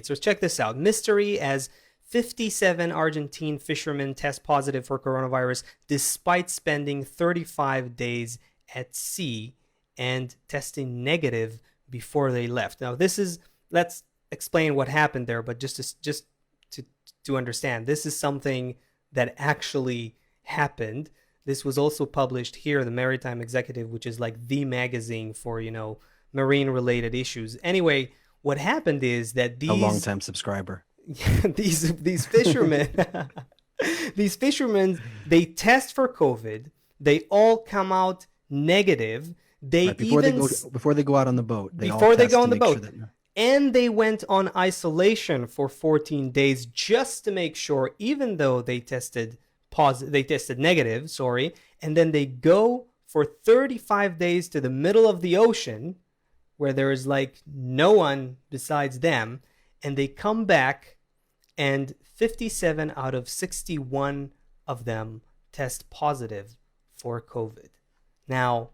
So check this out. Mystery as 57 Argentine fishermen test positive for coronavirus despite spending 35 days at sea and testing negative before they left. Now, let's explain what happened there, but to understand, this is something that actually happened. This was also published here, the Maritime Executive, which is like the magazine for, marine related issues. Anyway, what happened is that A long-time subscriber. these fishermen these fishermen, they test for COVID, they all come out negative. They Right, before they go out on the boat, they all before they test go to on the make sure boat, that and they went on isolation for 14 days just to make sure, even though they tested negative, sorry, and then they go for 35 days to the middle of the ocean where there is like no one besides them, and they come back and 57 out of 61 of them test positive for COVID. Now,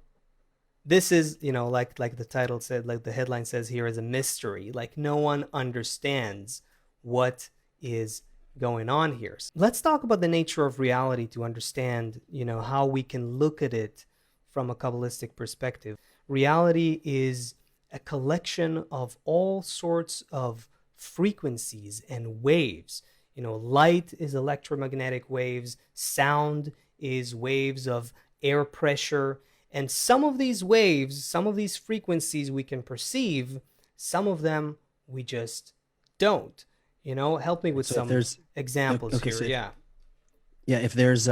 this is, like the title said, like the headline says here, is a mystery. Like, no one understands what is going on here. So let's talk about the nature of reality to understand, how we can look at it from a Kabbalistic perspective. Reality is a collection of all sorts of frequencies and waves. Light is electromagnetic waves, sound is waves of air pressure, and some of these waves, some of these frequencies we can perceive, some of them we just don't. Help me with so if some there's examples okay, here. so Yeah. if there's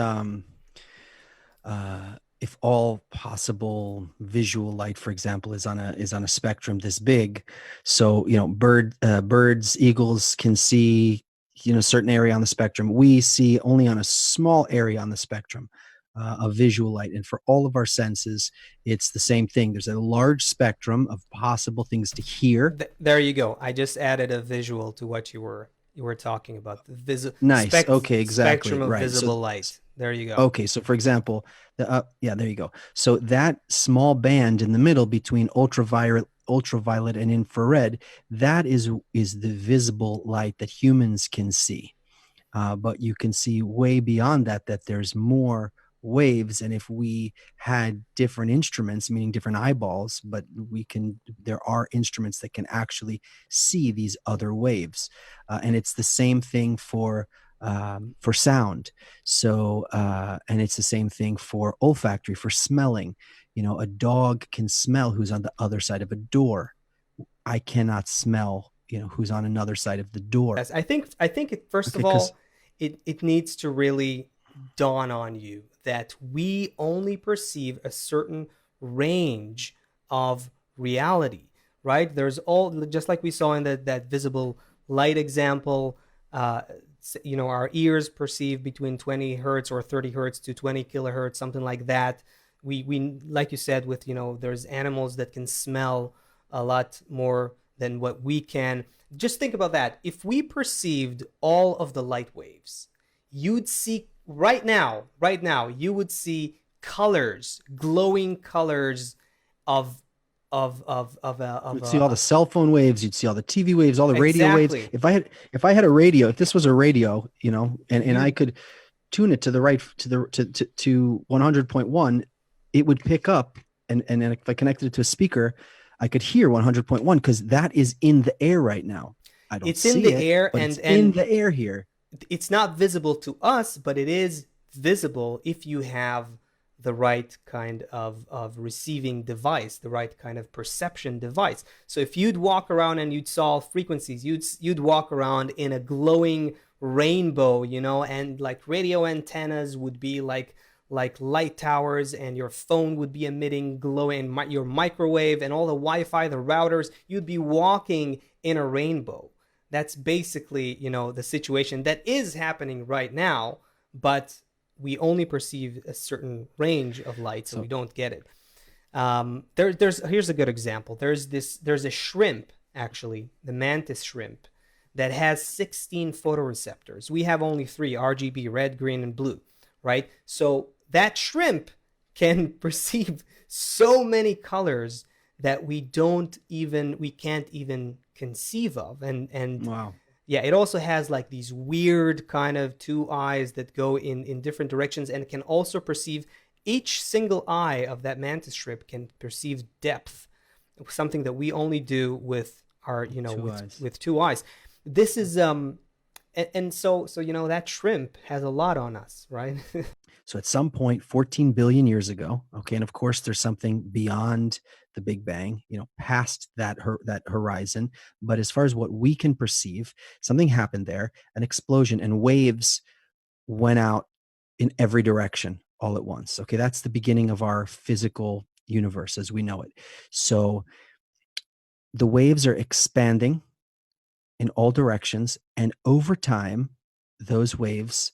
if all possible visual light, for example, is on a spectrum this big, so birds, eagles can see a certain area on the spectrum. We see only on a small area on the spectrum of visual light, and for all of our senses, it's the same thing. There's a large spectrum of possible things to hear. There you go. I just added a visual to what you were talking about. The Nice. Okay, exactly. spectrum of Right. visible light. There you go. Okay, so for example, there you go. So that small band in the middle between ultraviolet and infrared, that is the visible light that humans can see. But you can see way beyond that there's more waves, and if we had different instruments, meaning different eyeballs, but there are instruments that can actually see these other waves, and it's the same thing for sound. So and it's the same thing for olfactory, for smelling. A dog can smell who's on the other side of a door. I cannot smell who's on another side of the door. Yes, first Okay, of because all, it needs to really dawn on you that we only perceive a certain range of reality, right? There's all, just like we saw in that visible light example, our ears perceive between 20 hertz or 30 hertz to 20 kilohertz, something like that. We like you said, with there's animals that can smell a lot more than what we can. Just think about that. If we perceived all of the light waves, you'd see right now, you would see colors, glowing colors of you'd see all the cell phone waves, you'd see all the TV waves, all the radio waves. Exactly. If I had a radio, if this was a radio, and I You could tune it to the right, to 100.1, it would pick up, and if I connected it to a speaker, I could hear 100.1, because that is in the air right now. I don't it's see in the it, air, but and it's in the air here. it's not visible to us, but it is visible if you have the right kind of receiving device, the right kind of perception device. So if you'd walk around and you'd saw frequencies, you'd walk around in a glowing rainbow, and like radio antennas would be like light towers, and your phone would be emitting glowing, your microwave and all the Wi-Fi, the routers, you'd be walking in a rainbow. That's basically, the situation that is happening right now, but we only perceive a certain range of light, so we don't get it. Here's a good example. There's a shrimp, actually, the mantis shrimp, that has 16 photoreceptors. We have only 3: RGB, red, green, and blue, right? So that shrimp can perceive so many colors that we can't even conceive of. And Wow. yeah, it also has like these weird kind of two eyes that go in different directions, and can also perceive, each single eye of that mantis shrimp can perceive depth, something that we only do with our, Two eyes. with two eyes. This is and so that shrimp has a lot on us, right? So at some point, 14 billion years ago, okay, and of course there's something beyond the Big Bang, past that horizon. But as far as what we can perceive, something happened there, an explosion, and waves went out in every direction all at once. Okay, that's the beginning of our physical universe as we know it. So the waves are expanding in all directions, and over time, those waves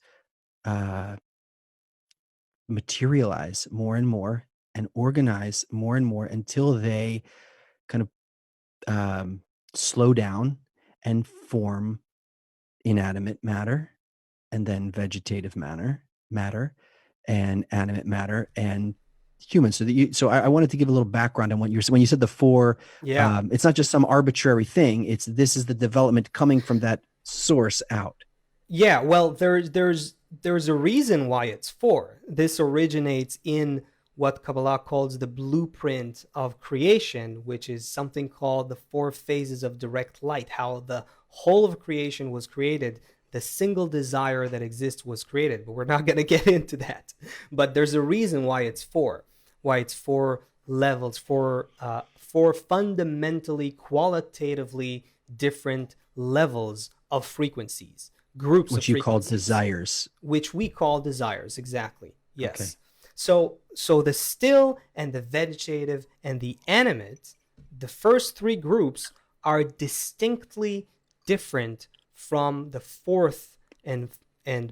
materialize more and more and organize more and more until they kind of slow down and form inanimate matter, and then vegetative matter, and animate matter, and humans. So I wanted to give a little background on when you said the four. Yeah. It's not just some arbitrary thing. This is the development coming from that source out. Yeah, well, there's a reason why it's four. This originates in what Kabbalah calls the blueprint of creation, which is something called the four phases of direct light, how the whole of creation was created. The single desire that exists was created, but we're not going to get into that. But there's a reason why it's four levels, four fundamentally, qualitatively different levels of frequencies, groups which of you call frequencies, desires. which we call desires. Exactly. Yes. Okay. So the still and the vegetative and the animate, the first three groups are distinctly different from the fourth and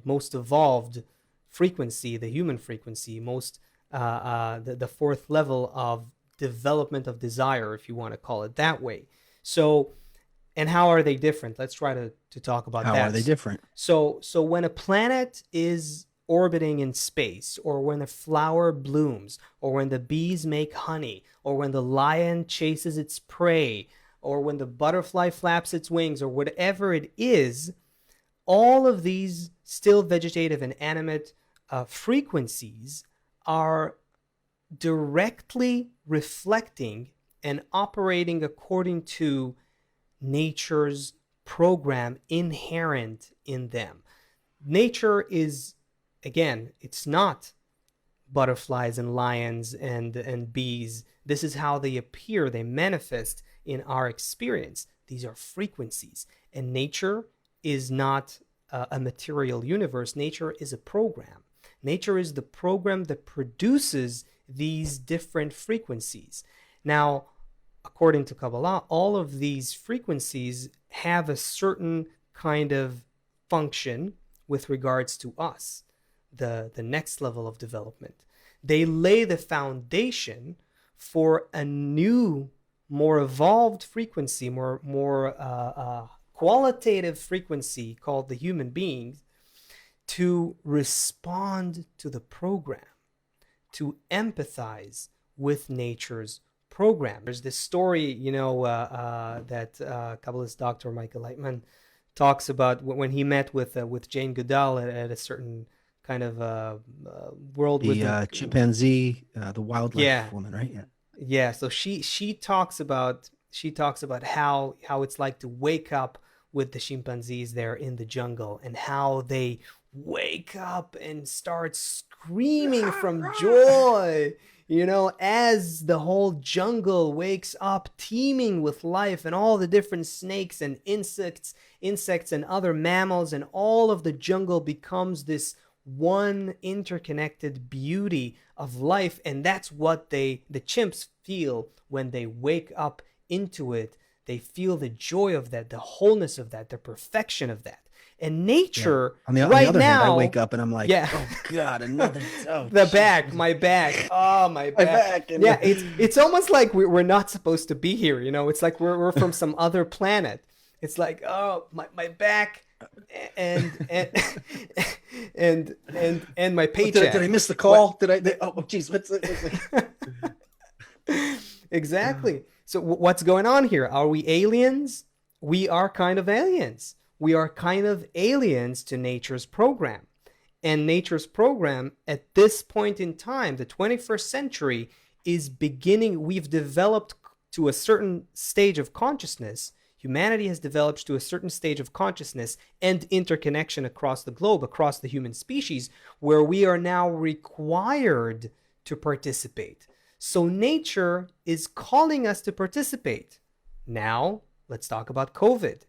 most evolved frequency, the human frequency, the fourth level of development of desire, if you want to call it that way. So, and how are they different? Let's try to talk about that. How are they different? So when a planet is orbiting in space, or when a flower blooms, or when the bees make honey, or when the lion chases its prey, or when the butterfly flaps its wings, or whatever it is, all of these still vegetative and animate frequencies are directly reflecting and operating according to nature's program inherent in them. Nature is, again, it's not butterflies and lions and bees. This is how they appear, they manifest in our experience. These are frequencies. And nature is not a material universe. Nature is a program. Nature is the program that produces these different frequencies. Now, according to Kabbalah, all of these frequencies have a certain kind of function with regards to us, the next level of development. They lay the foundation for a new, more evolved frequency, more qualitative frequency called the human beings, to respond to the program, to empathize with nature's program. There's this story, that Kabbalist Dr. Michael Lightman talks about when he met with Jane Goodall at a certain kind of world with the chimpanzee, the wildlife woman, right? Yeah. So she talks about how it's like to wake up with the chimpanzees there in the jungle, and how they wake up and start screaming from joy, as the whole jungle wakes up teeming with life, and all the different snakes and insects and other mammals, and all of the jungle becomes this one interconnected beauty of life. And that's what the chimps feel when they wake up into it. They feel the joy of that, the wholeness of that, the perfection of that. And nature, on the right other now, hand, I wake up and I'm like, oh God, another. Oh, my back. Oh, my back. Yeah, it's almost like we're not supposed to be here. It's like we're from some other planet. It's like, oh, my back, and my paycheck. Did I miss the call? Oh, geez, what's Exactly. So what's going on here? Are we aliens? we are kind of aliens. We are kind of aliens to nature's program. And nature's program at this point in time, the 21st century, is beginning. We've developed to a certain stage of consciousness. Humanity has developed to a certain stage of consciousness and interconnection across the globe, across the human species, where we are now required to participate. So nature is calling us to participate. Now, let's talk about COVID.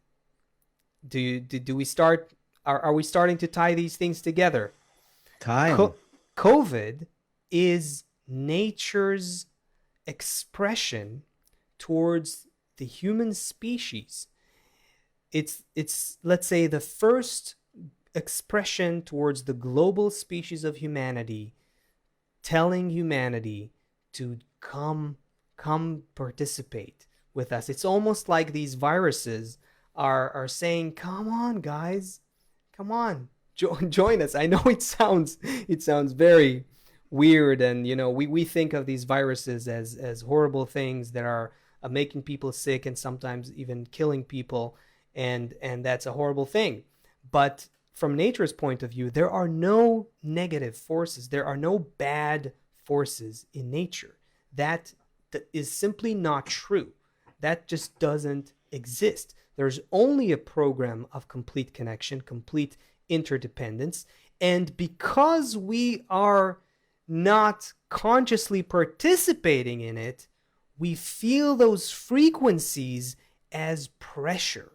Do we start? Are we starting to tie these things together? COVID is nature's expression towards the human species. It's let's say the first expression towards the global species of humanity, telling humanity to come participate with us. It's almost like these viruses are saying, come on, guys, come on, join us. I know it sounds very weird, and we think of these viruses as horrible things that are making people sick and sometimes even killing people, and that's a horrible thing. But from nature's point of view, there are no negative forces. There are no bad forces in nature. That is simply not true. That just doesn't exist. There's only a program of complete connection, complete interdependence. And because we are not consciously participating in it, we feel those frequencies as pressure.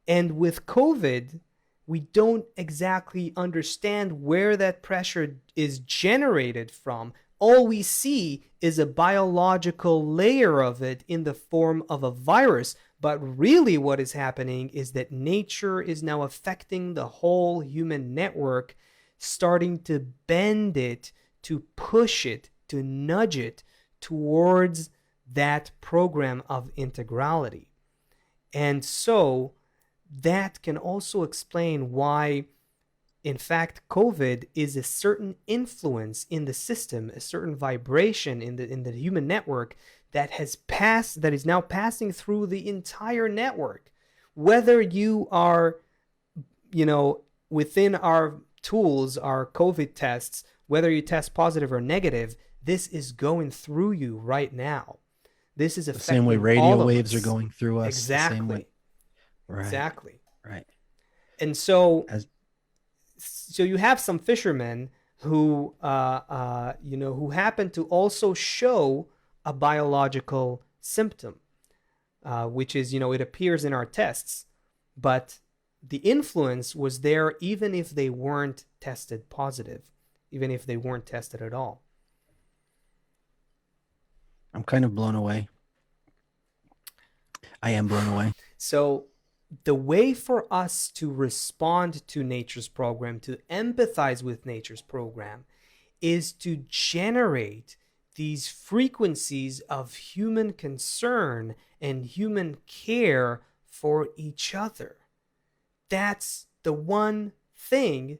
And with COVID, we don't exactly understand where that pressure is generated from. All we see is a biological layer of it in the form of a virus. But really what is happening is that nature is now affecting the whole human network, starting to bend it, to push it, to nudge it towards that program of integrality. And so that can also explain why, in fact, COVID is a certain influence in the system, a certain vibration in the human network that is now passing through the entire network. Whether you are, within our tools, our COVID tests, whether you test positive or negative, this is going through you right now. This is affecting the same way radio all of waves us. are going through us. Exactly. The same way. Right. Exactly. Right. And so you have some fishermen who happen to also show a biological symptom, which is, it appears in our tests, but the influence was there even if they weren't tested positive, even if they weren't tested at all. I'm kind of blown away. I am blown away. So the way for us to respond to nature's program, to empathize with nature's program, is to generate these frequencies of human concern and human care for each other. That's the one thing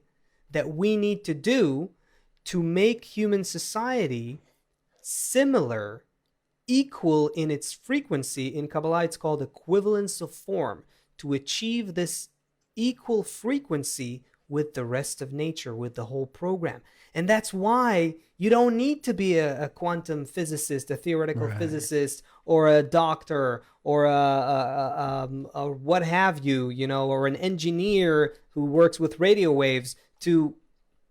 that we need to do to make human society similar, equal in its frequency. In Kabbalah, it's called equivalence of form, to achieve this equal frequency with the rest of nature, with the whole program. And that's why you don't need to be a quantum physicist, a theoretical physicist, or a doctor, or a what have you, or an engineer who works with radio waves to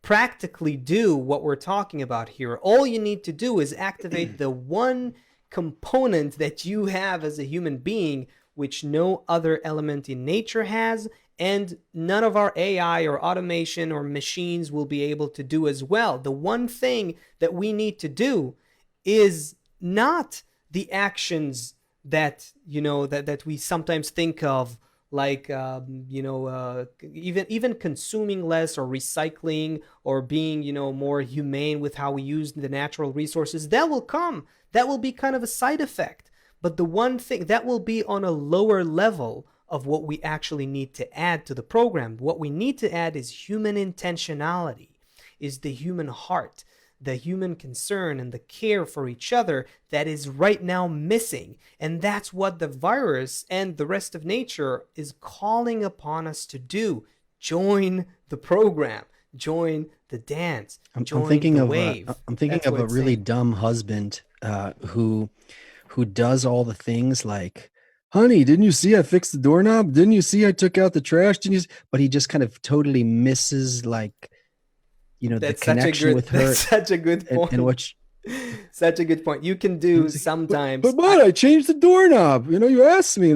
practically do what we're talking about here. All you need to do is activate the one component that you have as a human being, which no other element in nature has, and none of our AI or automation or machines will be able to do as well. The one thing that we need to do is not the actions that, that we sometimes think of, like, even consuming less or recycling or being, more humane with how we use the natural resources. That will come. That will be kind of a side effect. But the one thing that will be on a lower level of what we actually need to add to the program. What we need to add is human intentionality, is the human heart, the human concern and the care for each other that is right now missing. And that's what the virus and the rest of nature is calling upon us to do. Join the program, join the dance, join the wave. I'm thinking of a really dumb husband who does all the things like, honey, didn't you see I fixed the doorknob? Didn't you see I took out the trash? Didn't you? But he just kind of totally misses, like, the connection with her. That's such a good point. And what such a good point. You can do sometimes. But I changed the doorknob. You asked me.